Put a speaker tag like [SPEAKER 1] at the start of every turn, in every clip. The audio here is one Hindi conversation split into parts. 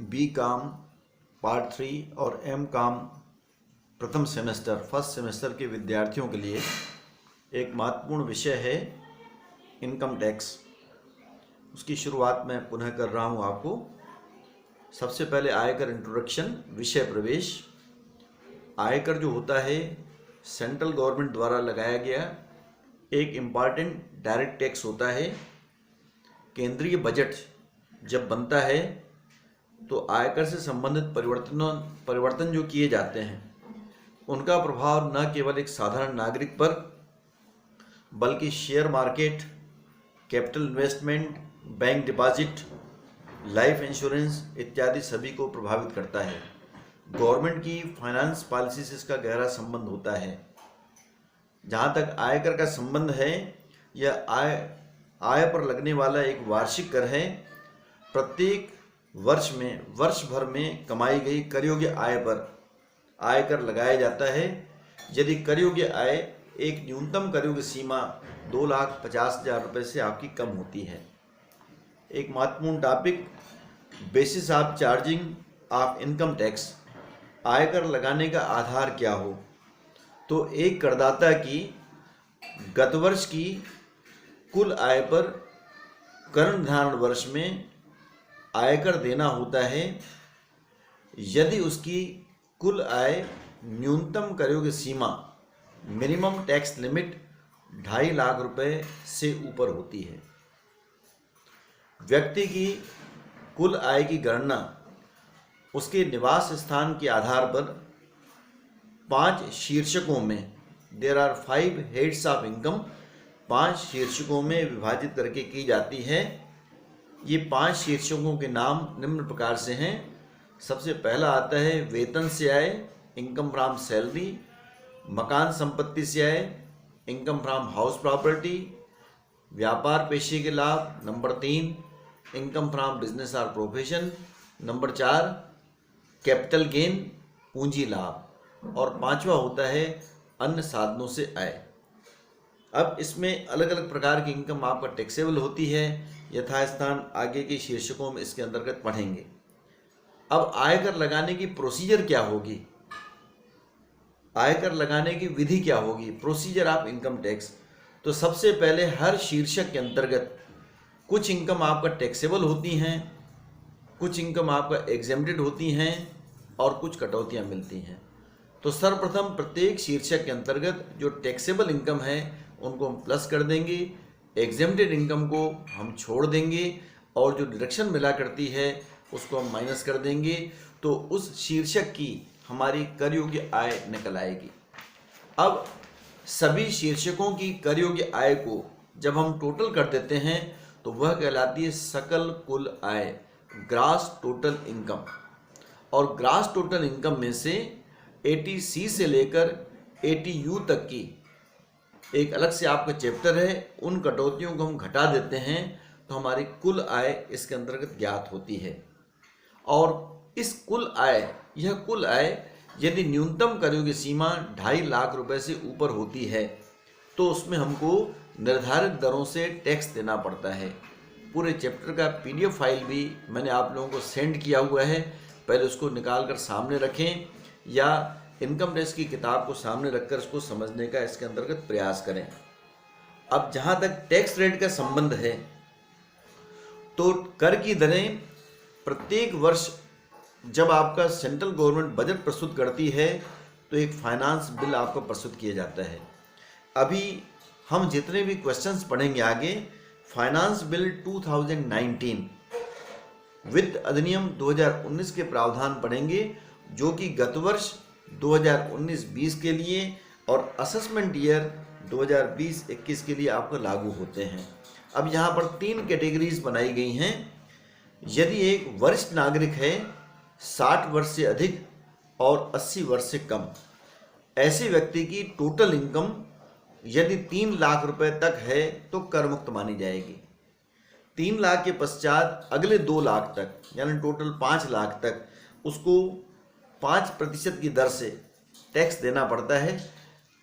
[SPEAKER 1] बी कॉम पार्ट 3 और एम कॉम प्रथम सेमेस्टर फर्स्ट सेमेस्टर के विद्यार्थियों के लिए एक महत्वपूर्ण विषय है इनकम टैक्स। उसकी शुरुआत मैं पुनः कर रहा हूं आपको। सबसे पहले आयकर इंट्रोडक्शन, विषय प्रवेश। आयकर जो होता है सेंट्रल गवर्नमेंट द्वारा लगाया गया एक इम्पॉर्टेंट डायरेक्ट टैक्स होता है। केंद्रीय बजट जब बनता है तो आयकर से संबंधित परिवर्तन जो किए जाते हैं उनका प्रभाव न केवल एक साधारण नागरिक पर बल्कि share market, capital investment, bank deposit, life insurance इत्यादि सभी को प्रभावित करता है। गवर्नमेंट की फाइनेंस पॉलिसी से इसका गहरा संबंध होता है। जहाँ तक आयकर का संबंध है, यह आय पर लगने वाला एक वार्षिक कर है। प्रत्येक वर्ष भर में कमाई गई कर योग्य आय पर आयकर लगाया जाता है। यदि कर योग्य आय एक न्यूनतम कर योग्य सीमा 2,50,000 रुपये से आपकी कम होती है। एक महत्वपूर्ण topic, basis of charging of income tax. आयकर लगाने का आधार क्या हो? तो एक करदाता की गत वर्ष की कुल आय पर कर निर्धारण वर्ष में आयकर देना होता है यदि उसकी कुल आय न्यूनतम कर योग्य सीमा मिनिमम टैक्स लिमिट 2.5 लाख रुपए से ऊपर होती है। व्यक्ति की कुल आय की गणना उसके निवास स्थान के आधार पर 5 शीर्षकों में there are 5 heads of income 5 शीर्षकों में विभाजित करके की जाती है। ये 5 शीर्षकों के नाम निम्न प्रकार से हैं। सबसे पहला आता है वेतन से आय, इनकम फ्रॉम सैलरी। मकान संपत्ति से आय, इनकम फ्रॉम हाउस प्रॉपर्टी। व्यापार पेशे के लाभ। नंबर 3 इनकम फ्रॉम बिजनेस और प्रोफेशन। नंबर 4 कैपिटल गेन, पूंजी लाभ। और 5वां होता है अन्य साधनों से आय। अब इसमें अलग अलग प्रकार की इनकम आपका टैक्सेबल होती है। यथास्थान आगे के शीर्षकों में इसके अंतर्गत पढ़ेंगे। अब आयकर लगाने की प्रोसीजर क्या होगी, आयकर लगाने की विधि क्या होगी, प्रोसीजर ऑफ इनकम टैक्स। तो सबसे पहले हर शीर्षक के अंतर्गत कुछ इनकम आपका टैक्सेबल होती हैं, कुछ इनकम आपका एग्जेम्प्टेड होती हैं और कुछ कटौतियां मिलती हैं। तो सर्वप्रथम प्रत्येक शीर्षक के अंतर्गत जो टैक्सेबल इनकम है उनको हम प्लस कर देंगे, एग्जेम्प्टेड इनकम को हम छोड़ देंगे और जो डिडक्शन मिला करती है उसको हम माइनस कर देंगे। तो उस शीर्षक की हमारी कर योग्य आय निकल आएगी। अब सभी शीर्षकों की कर योग्य आय को जब हम टोटल कर देते हैं तो वह कहलाती है सकल कुल आय, ग्रास टोटल इनकम। और ग्रास टोटल इनकम में से 80C से लेकर 80U तक की एक अलग से आपका चैप्टर है, उन कटौतियों को हम घटा देते हैं तो हमारी कुल आय इसके अंतर्गत ज्ञात होती है। और इस कुल आय, यह कुल आय यदि न्यूनतम कर योग्य सीमा 2.5 लाख रुपए से ऊपर होती है तो उसमें हमको निर्धारित दरों से टैक्स देना पड़ता है। पूरे चैप्टर का PDF फाइल भी मैंने आप लोगों को सेंड किया हुआ है, पहले उसको निकाल कर सामने रखें या इनकम टैक्स की किताब को सामने रखकर उसको समझने का इसके अंतर्गत प्रयास करें। अब जहाँ तक टैक्स रेट का संबंध है तो कर की दरें प्रत्येक वर्ष जब आपका सेंट्रल गवर्नमेंट बजट प्रस्तुत करती है तो एक फाइनेंस बिल आपको प्रस्तुत किया जाता है। अभी हम जितने भी क्वेश्चंस पढ़ेंगे आगे, फाइनेंस बिल 2019 वित्त अधिनियम 2019 के प्रावधान पढ़ेंगे जो कि गत वर्ष 2019-20 के लिए और असेसमेंट ईयर 2020-21 के लिए आपको लागू होते हैं। अब यहाँ पर 3 कैटेगरीज बनाई गई हैं। यदि एक वरिष्ठ नागरिक है 60 वर्ष से अधिक और 80 वर्ष से कम, ऐसे व्यक्ति की टोटल इनकम यदि 3 लाख रुपए तक है तो कर मुक्त मानी जाएगी। 3 लाख के पश्चात अगले 2 लाख तक यानी टोटल 5 लाख तक उसको 5% की दर से टैक्स देना पड़ता है।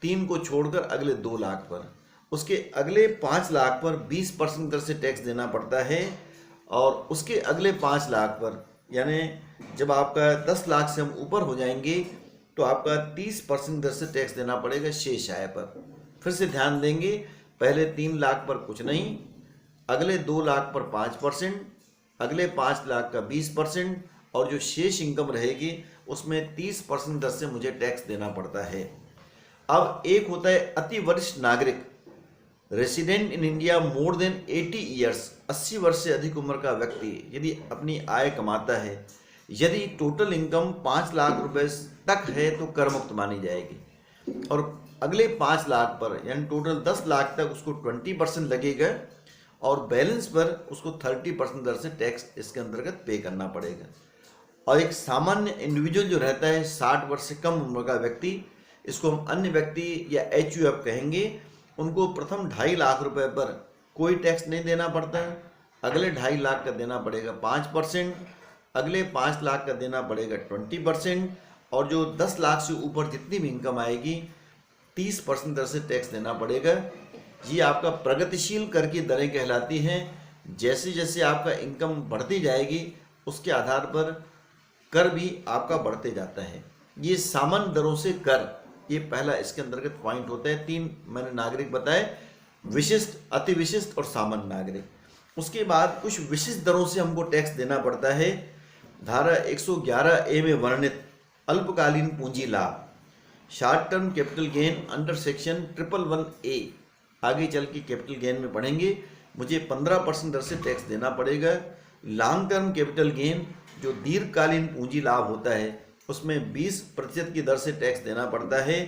[SPEAKER 1] 3 को छोड़कर अगले 2 लाख पर, उसके अगले 5 लाख पर 20% दर से टैक्स देना पड़ता है और उसके अगले 5 लाख पर यानी जब आपका 10 लाख से हम ऊपर हो जाएंगे तो आपका 30% दर से टैक्स देना पड़ेगा शेष आय पर। फिर से ध्यान देंगे, पहले 3 लाख पर कुछ नहीं, अगले 2 लाख पर 5%, अगले 5 लाख का 20%, और जो शेष इनकम रहेगी उसमें 30% दर से मुझे टैक्स देना पड़ता है। अब एक होता है अति वरिष्ठ नागरिक, resident in India more than 80 years, 80 वर्ष से अधिक उम्र का व्यक्ति यदि अपनी आय कमाता है, यदि टोटल इनकम 5 लाख रुपए तक है तो कर मुक्त मानी जाएगी, और अगले 5 लाख पर यानी टोटल 10 लाख तक उसको 20% लगेगा, और बैलेंस पर उसको 30% दर से टैक्स इसके अंतर्गत पे करना पड़ेगा। और एक सामान्य इंडिविजुअल जो रहता है 60 वर्ष से कम उम्र का व्यक्ति, इसको हम अन्य व्यक्ति या HUF कहेंगे, उनको प्रथम 2.5 लाख रुपए पर कोई टैक्स नहीं देना पड़ता है, अगले 2.5 लाख का देना पड़ेगा 5%, अगले 5 लाख का देना पड़ेगा 20%, और जो 10 लाख से ऊपर जितनी भी इनकम आएगी 30% दर से टैक्स देना पड़ेगा। ये आपका प्रगतिशील कर की दरें कहलाती हैं। जैसे जैसे आपका इनकम बढ़ती जाएगी उसके आधार पर कर भी आपका बढ़ते जाता है। ये सामान्य दरों से कर, ये पहला इसके अंतर्गत पॉइंट होता है। 3 मैंने नागरिक बताए, विशिष्ट, अति विशिष्ट और सामान्य नागरिक। उसके बाद कुछ विशिष्ट दरों से हमको टैक्स देना पड़ता है। धारा 111A में वर्णित अल्पकालीन पूंजी लाभ, short term capital gain under section 111A, आगे चल के कैपिटल गेन में पढ़ेंगे, मुझे 15% दर से टैक्स देना पड़ेगा। लॉन्ग टर्म कैपिटल गेन जो दीर्घकालीन पूंजी लाभ होता है उसमें 20% की दर से टैक्स देना पड़ता है।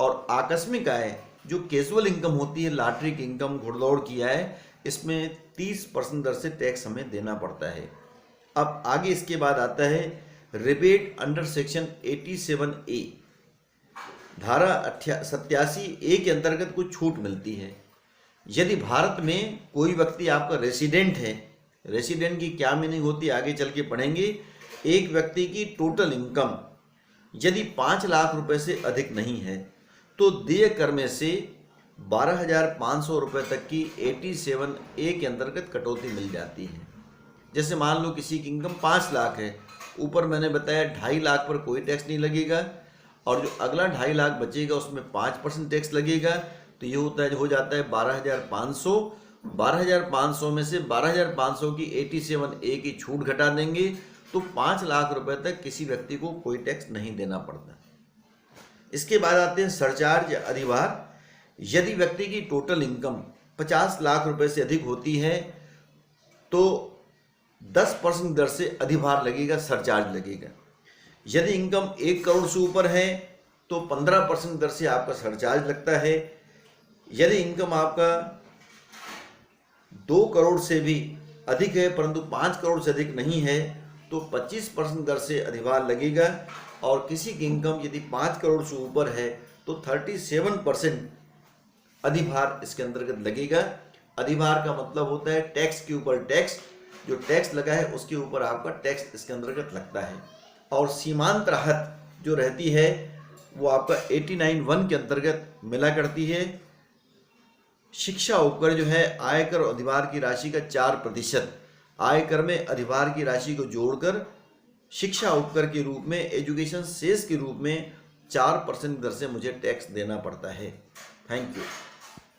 [SPEAKER 1] और आकस्मिक आय जो कैजुअल इनकम होती है, लॉटरी की इनकम, घुड़दौड़ की आय, इसमें 30% दर से टैक्स हमें देना पड़ता है। अब आगे इसके बाद आता है रिबेट अंडर सेक्शन 87A, धारा 87A के अंतर्गत कुछ छूट मिलती है। यदि भारत में कोई व्यक्ति आपका रेसिडेंट है, रेसिडेंट की क्या मीनिंग होती है आगे चल के पढ़ेंगे। एक व्यक्ति की टोटल इनकम यदि 5 लाख रुपए से अधिक नहीं है तो देय कर में से 12,500 रुपये तक की 87A के अंतर्गत कटौती मिल जाती है। जैसे मान लो किसी की इनकम 5 लाख है, ऊपर मैंने बताया 2.5 लाख पर कोई टैक्स नहीं लगेगा, और जो अगला 2.5 लाख बचेगा उसमें 5% टैक्स लगेगा, तो ये होता है, हो जाता है 12,500। 12,500 में से 12,500 की 87A की छूट घटा देंगे तो 5 लाख रुपए तक किसी व्यक्ति को कोई टैक्स नहीं देना पड़ता। इसके बाद आते हैं सरचार्ज या अधिभार। यदि व्यक्ति की टोटल इनकम 50 लाख रुपए से अधिक होती है तो 10% दर से अधिभार लगेगा, सरचार्ज लगेगा। यदि इनकम 1 करोड़ से ऊपर है तो 15% दर से आपका सरचार्ज लगता है। यदि इनकम आपका 2 करोड़ से भी अधिक है परंतु 5 करोड़ से अधिक नहीं है तो 25% दर से अधिभार लगेगा, और किसी की इनकम यदि 5 करोड़ से ऊपर है तो 37% अधिभार इसके अंतर्गत लगेगा। अधिभार का मतलब होता है टैक्स के ऊपर टैक्स, जो टैक्स लगा है उसके ऊपर आपका टैक्स इसके अंतर्गत लगता है। और सीमांत राहत जो रहती है वो आपका 89(1) के अंतर्गत मिला करती है। शिक्षा उपकर जो है आयकर और अधिभार की राशि का 4%, आयकर में अधिभार की राशि को जोड़कर शिक्षा उपकर के रूप में, एजुकेशन सेस के रूप में 4% दर से मुझे टैक्स देना पड़ता है। Thank you.